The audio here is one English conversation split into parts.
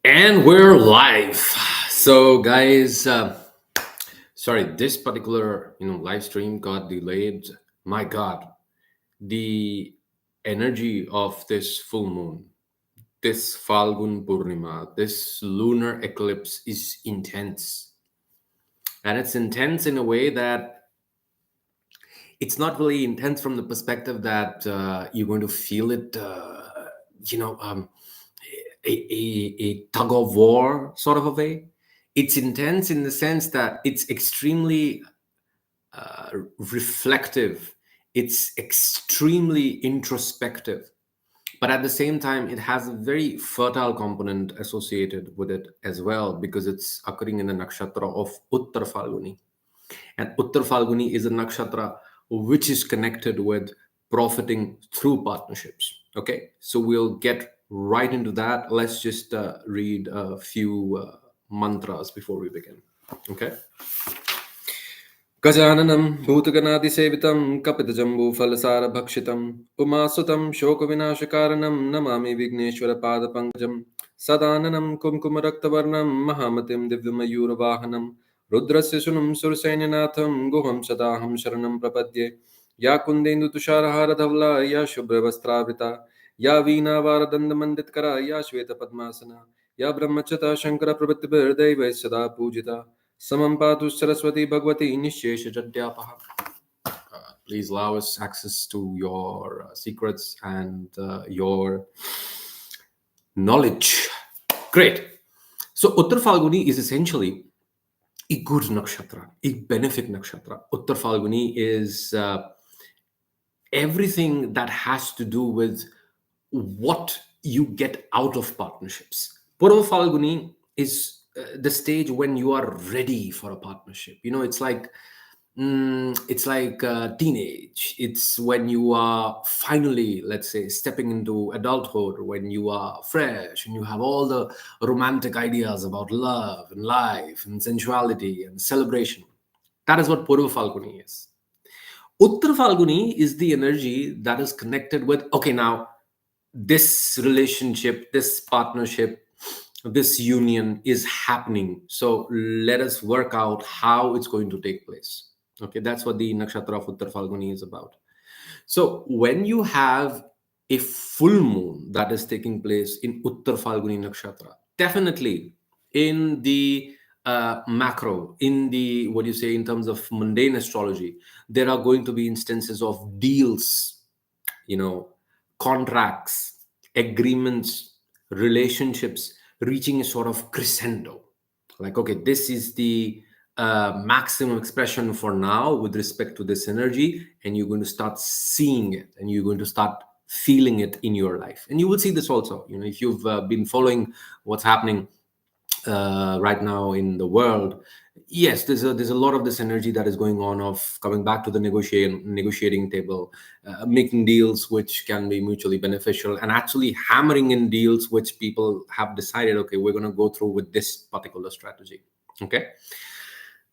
And we're live. So, guys, sorry, this particular live stream got delayed. My God, the energy of this full moon, this Phalgun Poornima, this lunar eclipse is intense, and it's intense in a way that it's not really intense from the perspective that you're going to feel it. You know. A tug of war sort of a way. It's intense in the sense that it's extremely reflective, it's extremely introspective, but at the same time, it has a very fertile component associated with it as well because it's occurring in the nakshatra of Uttar Phalguni. And Uttar Phalguni is a nakshatra which is connected with profiting through partnerships. Okay, so we'll get right into that. Let's just read a few mantras before we begin. Okay. गजाननं भूतगणादिसेवितं कपितजम्बूफलसारभक्षितम् उमासुतं शोकविनाशकारणं Namami विघ्नेश्वरपादपङ्कजं सदाननं कुङ्कुमरक्तवर्णं महामतिं दिव्यमयूरवाहनं रुद्रस्य सुनुं सुरसैन्यनाथं गुहं सदाहं शरणं प्रपद्ये या कुन्देन्दुतुषारहारधवला या शुभ्रवस्त्रावृता या वीणावारदण्डमण्डितकरा या श्वेतपद्मासना या ब्रह्मच्युता शङ्करप्रभृतिभिर्दैवैः सदा पूजिता Samam Patu Saraswati Bhagavati Nisheshajadyapaha. Please allow us access to your secrets and your knowledge. Great. So Uttar Phalguni is essentially a good nakshatra, a benefic nakshatra. Uttar Phalguni is everything that has to do with what you get out of partnerships. Purva Phalguni is the stage when you are ready for a partnership. It's like teenage. It's when you are finally, let's say, stepping into adulthood, when you are fresh and you have all the romantic ideas about love and life and sensuality and celebration. That is what Purva Phalguni is. Uttar Phalguni is the energy that is connected with, okay, now this relationship, this partnership, this union is happening. So let us work out how it's going to take place. Okay, that's what the nakshatra of Uttar Phalguni is about. So when you have a full moon that is taking place in Uttar Phalguni nakshatra, definitely in the macro, in the what do you say in terms of mundane astrology, there are going to be instances of deals, contracts, agreements, relationships reaching a sort of crescendo. Like, okay, this is the maximum expression for now with respect to this energy, and you're going to start seeing it and you're going to start feeling it in your life. And you will see this also, if you've been following what's happening right now in the world. Yes, there's a lot of this energy that is going on of coming back to the negotiating table, making deals which can be mutually beneficial, and actually hammering in deals which people have decided, okay, we're going to go through with this particular strategy. Okay.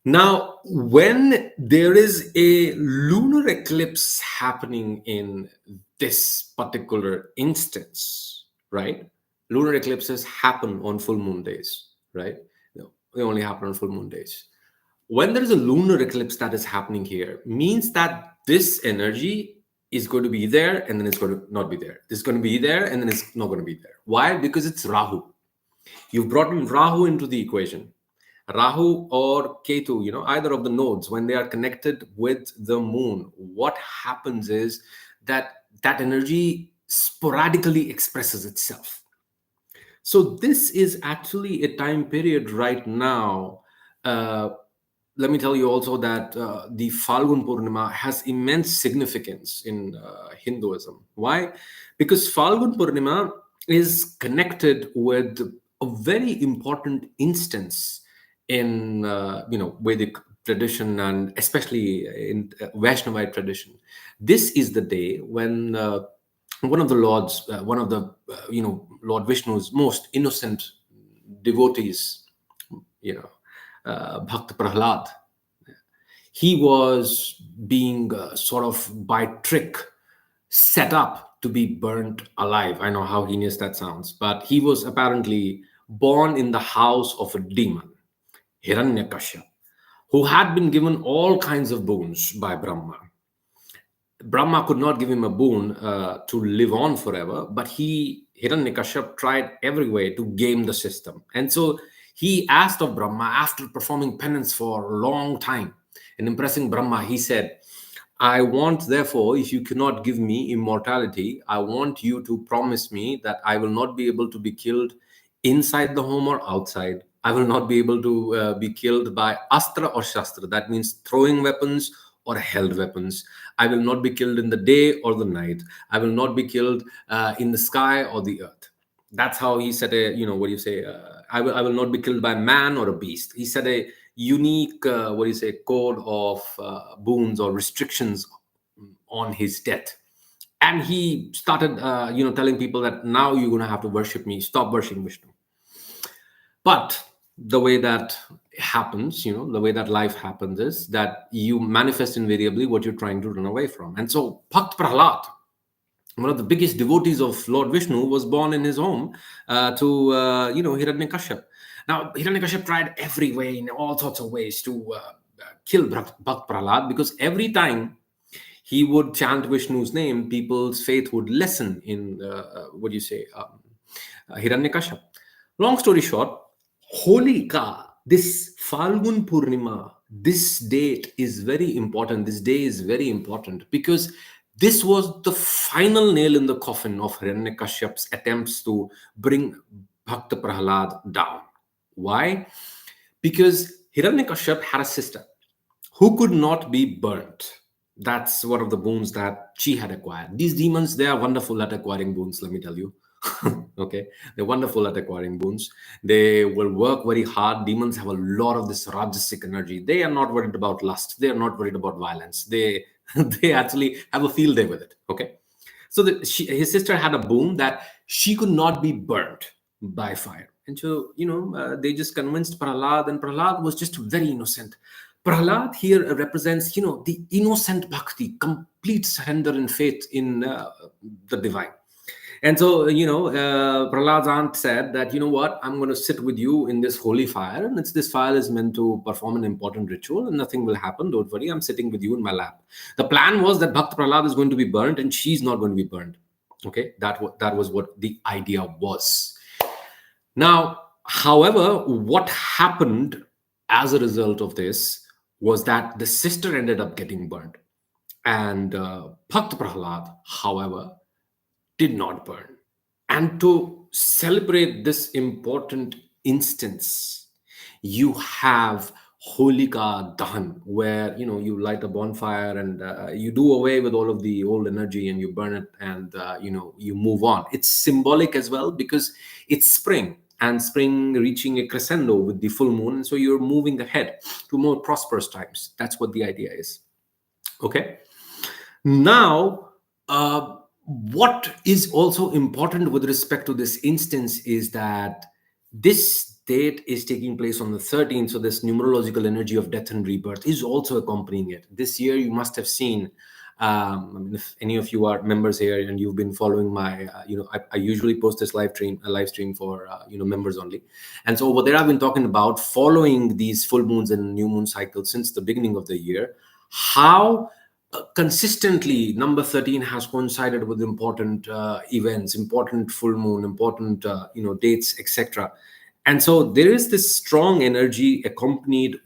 Now, when there is a lunar eclipse happening in this particular instance, right? Lunar eclipses happen on full moon days, right? No, they only happen on full moon days. When there is a lunar eclipse that is happening here, means that this energy is going to be there and then it's going to not be there. It's going to be there and then it's not going to be there. Why? Because it's Rahu. You've brought in Rahu into the equation. Rahu or Ketu, either of the nodes, when they are connected with the moon, what happens is that energy sporadically expresses itself. So this is actually a time period right now. Let me tell you also that the Phalgun Poornima has immense significance in Hinduism. Why? Because Phalgun Poornima is connected with a very important instance in Vedic tradition, and especially in Vaishnavite tradition. This is the day when one of the lords, one of the Lord Vishnu's most innocent devotees, Bhakt Prahlad, he was being sort of by trick set up to be burnt alive. I know how heinous that sounds, but he was apparently born in the house of a demon, Hiranyakashipu, who had been given all kinds of boons by Brahma. Brahma could not give him a boon to live on forever, but Hiranyakashipu, tried every way to game the system. And so he asked of Brahma, after performing penance for a long time and impressing Brahma, he said, I want, therefore, if you cannot give me immortality, I want you to promise me that I will not be able to be killed inside the home or outside. I will not be able to be killed by astra or shastra. That means throwing weapons or held weapons. I will not be killed in the day or the night. I will not be killed in the sky or the earth. That's how he said a, what do you say? I will not be killed by man or a beast. He said a unique, code of boons or restrictions on his death. And he started, telling people that now you're going to have to worship me. Stop worshiping Vishnu. But the way that happens, the way that life happens is that you manifest invariably what you're trying to run away from. And so Bhakt Prahlad, one of the biggest devotees of Lord Vishnu, was born in his home to Hiranyakashipu. Now, Hiranyakashipu tried every way, in all sorts of ways, to kill Bhakt Prahlad, because every time he would chant Vishnu's name, people's faith would lessen in, Hiranyakashipu. Long story short, Holika, this Phalgun Poornima, this date is very important. This day is very important because this was the final nail in the coffin of Hiranyakashipu's attempts to bring Bhakta Prahlad down. Why? Because Hiranyakashipu had a sister who could not be burnt. That's one of the boons that she had acquired. These demons, they are wonderful at acquiring boons, let me tell you. Okay, they're wonderful at acquiring boons. They will work very hard. Demons have a lot of this rajasic energy. They are not worried about lust. They are not worried about violence. They they actually have a field day with it. Okay, so his sister had a boon that she could not be burnt by fire. And so, they just convinced Prahlad, and Prahlad was just very innocent. Prahlad here represents, the innocent bhakti, complete surrender and faith in the divine. And so, Prahlad's aunt said that, what, I'm going to sit with you in this holy fire. And this fire is meant to perform an important ritual and nothing will happen. Don't worry, I'm sitting with you in my lap. The plan was that Bhakt Prahlad is going to be burnt and she's not going to be burned. Okay, that was what the idea was. Now, however, what happened as a result of this was that the sister ended up getting burned. And Bhakt Prahlad, however, did not burn. And to celebrate this important instance, you have Holika Dahan, where you light a bonfire and you do away with all of the old energy and you burn it, and you move on. It's symbolic as well because it's spring, and spring reaching a crescendo with the full moon, and so you're moving ahead to more prosperous times. That's what the idea is. Okay. Now, what is also important with respect to this instance is that this date is taking place on the 13th. So this numerological energy of death and rebirth is also accompanying it. This year, you must have seen, if any of you are members here and you've been following my, I usually post this live stream for, members only. And so over there, I've been talking about following these full moons and new moon cycles since the beginning of the year, how consistently number 13 has coincided with important events, important full moon, important dates, etc. And so there is this strong energy accompanied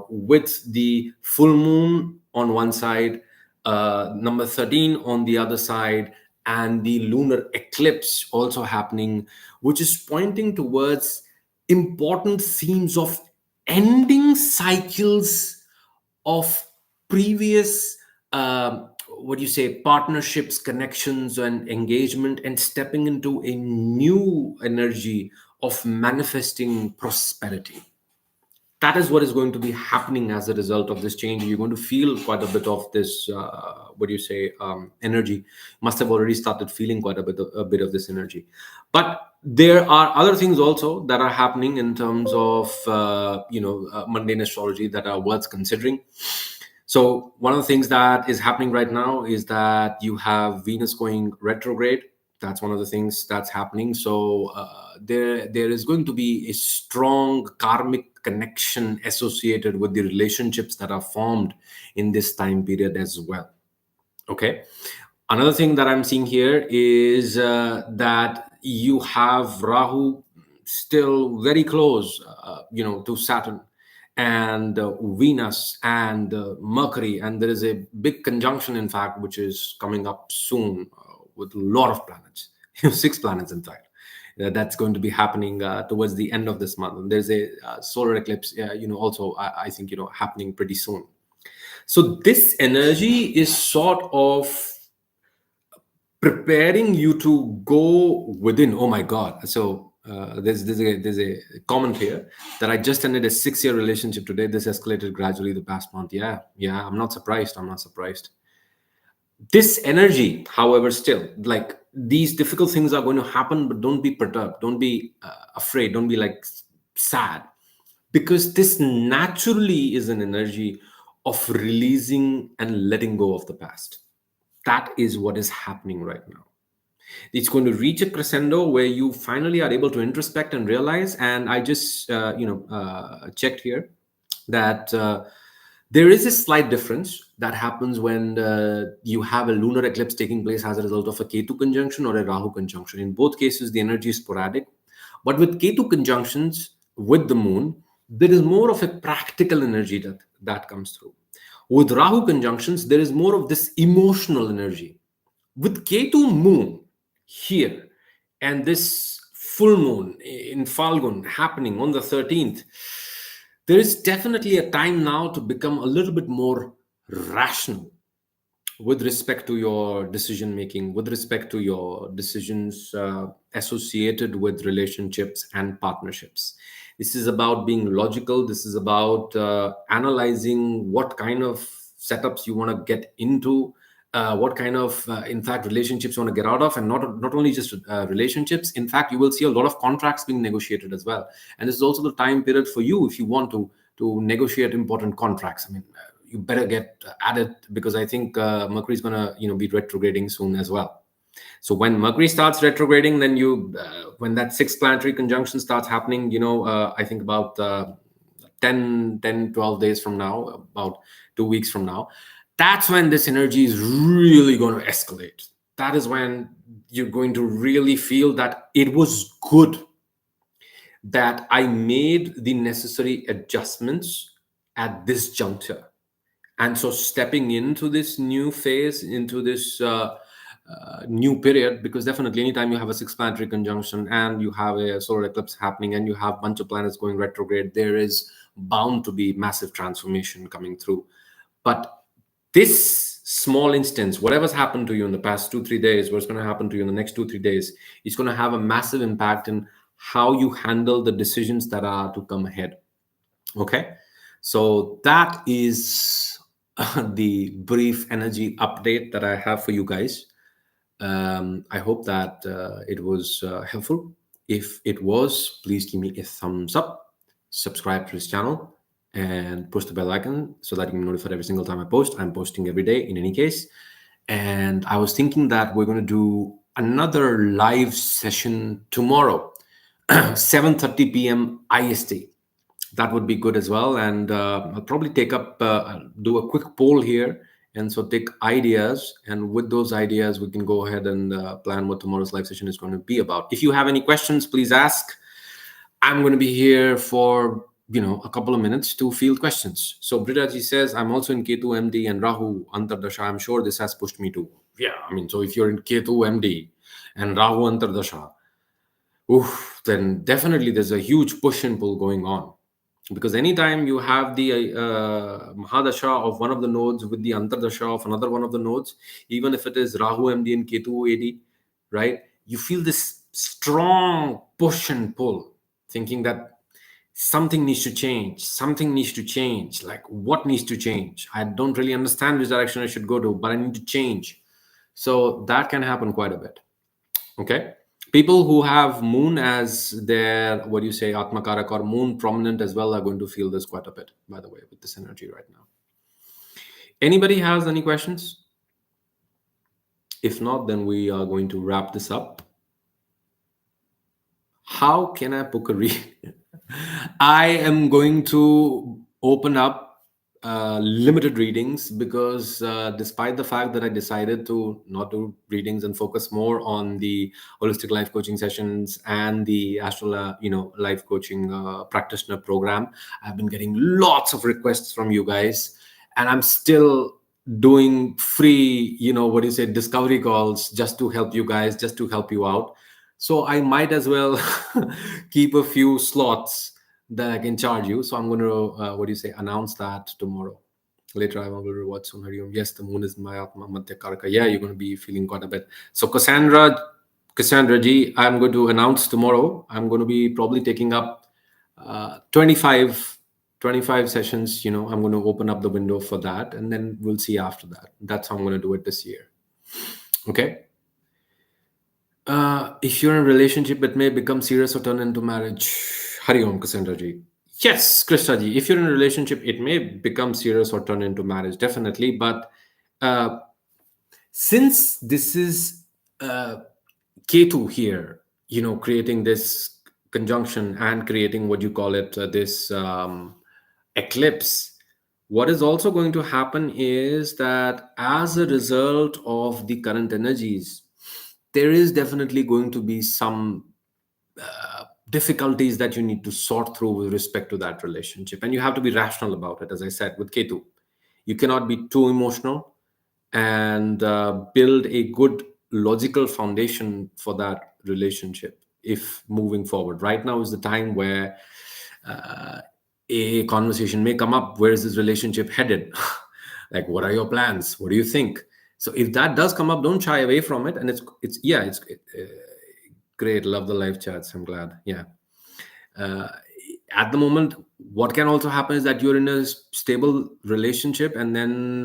with the full moon on one side, number 13 on the other side, and the lunar eclipse also happening, which is pointing towards important themes of ending cycles of previous partnerships, connections, and engagement, and stepping into a new energy of manifesting prosperity. That is what is going to be happening as a result of this change. You're going to feel quite a bit of this energy. Must have already started feeling quite a bit of this energy. But there are other things also that are happening in terms of mundane astrology that are worth considering. So one of the things that is happening right now is that you have Venus going retrograde. That's one of the things that's happening. So there is going to be a strong karmic connection associated with the relationships that are formed in this time period as well. Okay. Another thing that I'm seeing here is that you have Rahu still very close, to Saturn and Venus and Mercury, and there is a big conjunction, in fact, which is coming up soon with a lot of planets, 6 planets, in fact. That's going to be happening towards the end of this month. And there's a solar eclipse, also, I think, happening pretty soon. So this energy is sort of preparing you to go within. Oh my God! So there's a comment here that I just ended a 6-year relationship today. This escalated gradually the past month. Yeah, I'm not surprised. This energy, however, still, like, these difficult things are going to happen, but don't be perturbed. Don't be afraid. Don't be like sad, because this naturally is an energy of releasing and letting go of the past. That is what is happening right now. It's going to reach a crescendo where you finally are able to introspect and realize. And I just checked here that there is a slight difference that happens when you have a lunar eclipse taking place as a result of a Ketu conjunction or a Rahu conjunction. In both cases, the energy is sporadic, but with Ketu conjunctions with the moon, there is more of a practical energy that comes through. With Rahu conjunctions, there is more of this emotional energy. With Ketu moon here and this full moon in Phalgun happening on the 13th, there is definitely a time now to become a little bit more rational with respect to your decision making, with respect to your decisions associated with relationships and partnerships. This is about being logical. This is about analyzing what kind of setups you want to get into, what kind of, in fact, relationships you want to get out of, and not only just relationships. In fact, you will see a lot of contracts being negotiated as well. And this is also the time period for you, if you want to negotiate important contracts. I mean, you better get at it, because I think Mercury is going to be retrograding soon as well. So when Mercury starts retrograding, then when that 6th planetary conjunction starts happening, I think about 12 days from now, about 2 weeks from now, that's when this energy is really going to escalate. That is when you're going to really feel that it was good that I made the necessary adjustments at this juncture. And so stepping into this new phase, into this new period, because definitely anytime you have a 6th planetary conjunction and you have a solar eclipse happening and you have a bunch of planets going retrograde, there is bound to be massive transformation coming through. But this small instance, whatever's happened to you in the past 2-3 days, what's going to happen to you in the next 2-3 days, is going to have a massive impact in how you handle the decisions that are to come ahead. Okay, so that is the brief energy update that I have for you guys. I hope that it was helpful. If it was, please give me a thumbs up, subscribe to this channel, and push the bell icon so that you can be notified every single time I post. I'm posting every day in any case. And I was thinking that we're going to do another live session tomorrow, 7:30 p.m. IST. That would be good as well. And I'll probably do a quick poll here, and so take ideas. And with those ideas, we can go ahead and plan what tomorrow's live session is going to be about. If you have any questions, please ask. I'm going to be here for a couple of minutes to field questions. So Britaji says, I'm also in Ketu MD and Rahu Antardasha. I'm sure this has pushed me to. Yeah, I mean, so if you're in Ketu MD and Rahu Antardasha, then definitely there's a huge push and pull going on. Because anytime you have the Mahadasha of one of the nodes with the Antardasha of another one of the nodes, even if it is Rahu MD and Ketu AD, right, you feel this strong push and pull, thinking that something needs to change. Like, what needs to change? I don't really understand which direction I should go to, but I need to change. So that can happen quite a bit. Okay. People who have moon as their, Atmakarak or moon prominent as well, are going to feel this quite a bit, by the way, with this energy right now. Anybody has any questions? If not, then we are going to wrap this up. How can I book a read? I am going to open up limited readings because, despite the fact that I decided to not do readings and focus more on the holistic life coaching sessions and the life coaching practitioner program, I've been getting lots of requests from you guys, and I'm still doing free, what do you say, discovery calls just to help you guys, just to help you out. So I might as well keep a few slots that I can charge you. So I'm going to, what do you say, announce that tomorrow. Later, I will reward soon. Hariom. Yes, the moon is my Atma Madhya Karaka. Yeah, you're going to be feeling quite a bit. So Cassandra G, I'm going to announce tomorrow. I'm going to be probably taking up 25 sessions. I'm going to open up the window for that, and then we'll see after that. That's how I'm going to do it this year. Okay. If you're in a relationship, it may become serious or turn into marriage. Hari Om, Cassandra ji. Yes, Krishna ji. If you're in a relationship, it may become serious or turn into marriage, definitely. But uh, since this is Ketu here, creating this conjunction and creating what you call it, this eclipse, what is also going to happen is that as a result of the current energies, there is definitely going to be some difficulties that you need to sort through with respect to that relationship. And you have to be rational about it, as I said, with Ketu. You cannot be too emotional, and build a good logical foundation for that relationship if moving forward. Right now is the time where uh, a conversation may come up. Where is this relationship headed? Like, what are your plans? What do you think? So if that does come up, don't shy away from it. And it's great. Love the live chats. I'm glad. Yeah. uh, at the moment, what can also happen is that you're in a stable relationship, and then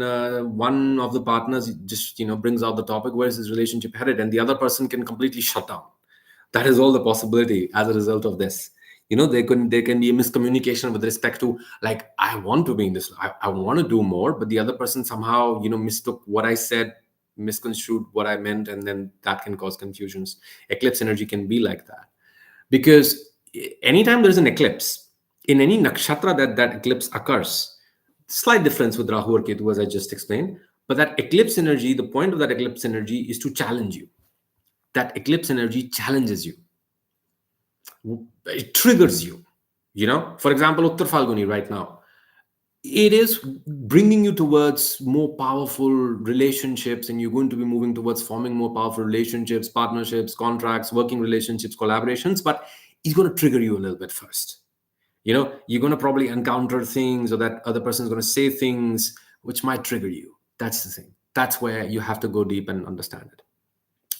one of the partners just brings out the topic, where is this relationship headed, and the other person can completely shut down. That is all the possibility as a result of this. There can be a miscommunication with respect to, like, I want to be in this, I want to do more, but the other person somehow mistook what I said, misconstrued what I meant, and then that can cause confusions. Eclipse energy can be like that, because anytime there's an eclipse in any nakshatra, that eclipse occurs, slight difference with Rahu or Ketu, as I just explained, but that eclipse energy, the point of that eclipse energy is to challenge you. That eclipse energy challenges you, it triggers you. For example, Uttar Phalguni right now, it is bringing you towards more powerful relationships, and you're going to be moving towards forming more powerful relationships, partnerships, contracts, working relationships, collaborations, but it's going to trigger you a little bit first. You're going to probably encounter things, or that other person is going to say things which might trigger you. That's the thing. That's where you have to go deep and understand it.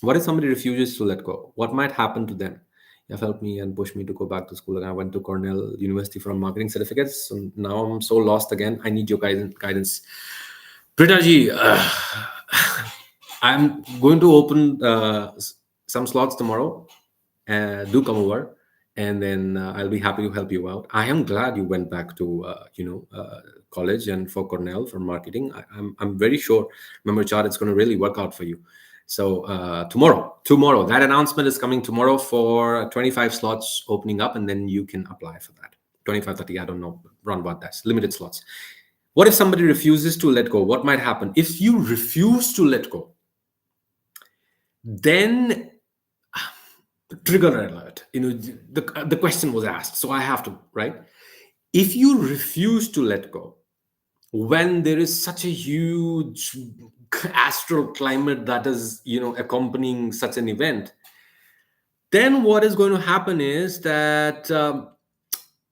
What if somebody refuses to let go? What might happen to them? You have helped me and pushed me to go back to school, and I went to Cornell University for marketing certificates. So now I'm so lost again. I need your guidance. Pritaji, I'm going to open some slots tomorrow. Do come over, and then I'll be happy to help you out. I am glad you went back to college and for Cornell for marketing. I'm very sure, remember, Chad, it's going to really work out for you. So tomorrow, that announcement is coming tomorrow for 25 slots opening up, and then you can apply for that. 25, 30, I don't know, run about that. Limited slots. What if somebody refuses to let go? What might happen? If you refuse to let go, then trigger alert. The question was asked, so I have to, right? If you refuse to let go, when there is such a huge astral climate that is accompanying such an event, then what is going to happen is that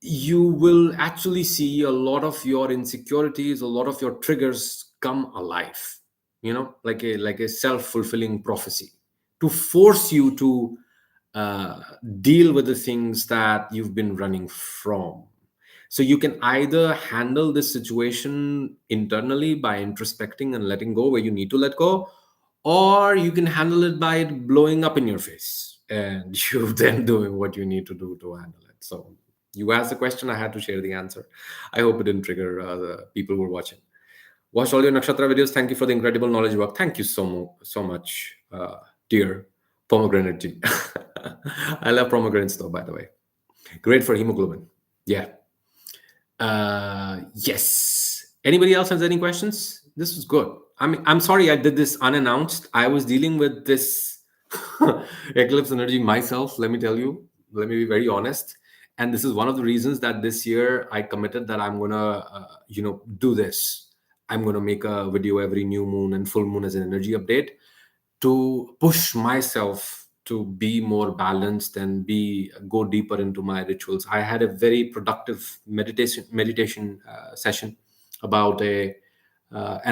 you will actually see a lot of your insecurities, a lot of your triggers come alive, like a self-fulfilling prophecy, to force you to uh, deal with the things that you've been running from. So you can either handle this situation internally by introspecting and letting go where you need to let go, or you can handle it by it blowing up in your face and you then doing what you need to do to handle it. So you asked the question, I had to share the answer. I hope it didn't trigger the people who were watching. Watched all your nakshatra videos. Thank you for the incredible knowledge work. Thank you so much, dear pomegranate. I love pomegranates though, by the way. Great for hemoglobin. Yeah. Yes. Anybody else has any questions? This was good. I'm sorry I did this unannounced. I was dealing with this eclipse energy myself, let me tell you. Let me be very honest. And this is one of the reasons that this year I committed that I'm going to, do this. I'm going to make a video every new moon and full moon as an energy update to push myself to be more balanced and go deeper into my rituals. I had a very productive meditation session about an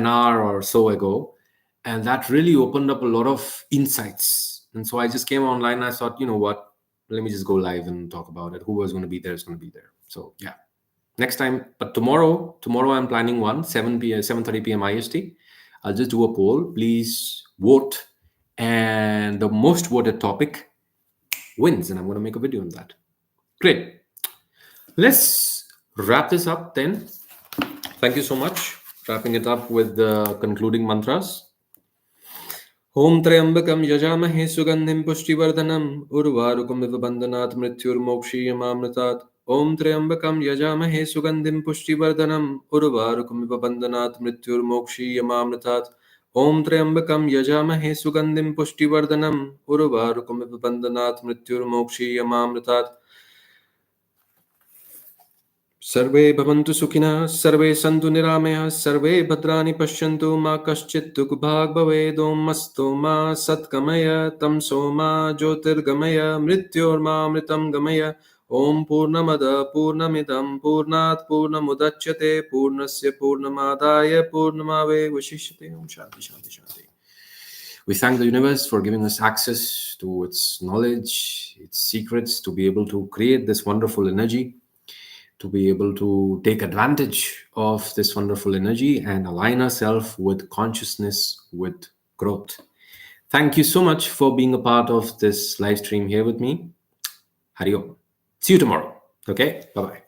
hour or so ago, and that really opened up a lot of insights. And so I just came online and I thought, you know what, let me just go live and talk about it. Who was going to be there is going to be there. So yeah, next time. But tomorrow I'm planning one 7:30 p.m. IST. I'll just do a poll. Please vote, and the most voted topic wins, and I'm going to make a video on that. Great. Let's wrap this up then. Thank you so much. Wrapping it up with the concluding mantras. Om Triambakam Yajamahe Sugandhim Pushtivardanam Urvarukumiv Bandhanat Mrityurmokshiyamamritat. Om Triambakam Yajamahe Sugandhim Pushtivardanam Urvarukumiv Bandhanat Mrityurmokshiyamamritat. Om Triambakam Yajamahe Sugandhim Pushtivardanam Urvarukumiv Bandhanat Mrityurmokshiyamamritat. Sarve bhavantu sukhina, sarve santu niramaya, sarve bhadrani pashyantu, ma kaschit dukbhag bhaved. Om masto ma satkamaya, tamso ma jyotirgamaya, mrityorma mritam gamaya. Om Poornamada Poornamidam Poornat Poornamudachyate Poornasya Poornamadaya Poornamave Vashishyate. Om Shanti Shanti Shanti. We thank the universe for giving us access to its knowledge, its secrets, to be able to create this wonderful energy, to be able to take advantage of this wonderful energy and align ourselves with consciousness, with growth. Thank you so much for being a part of this live stream here with me. Hari Om. See you tomorrow. Okay? Bye-bye.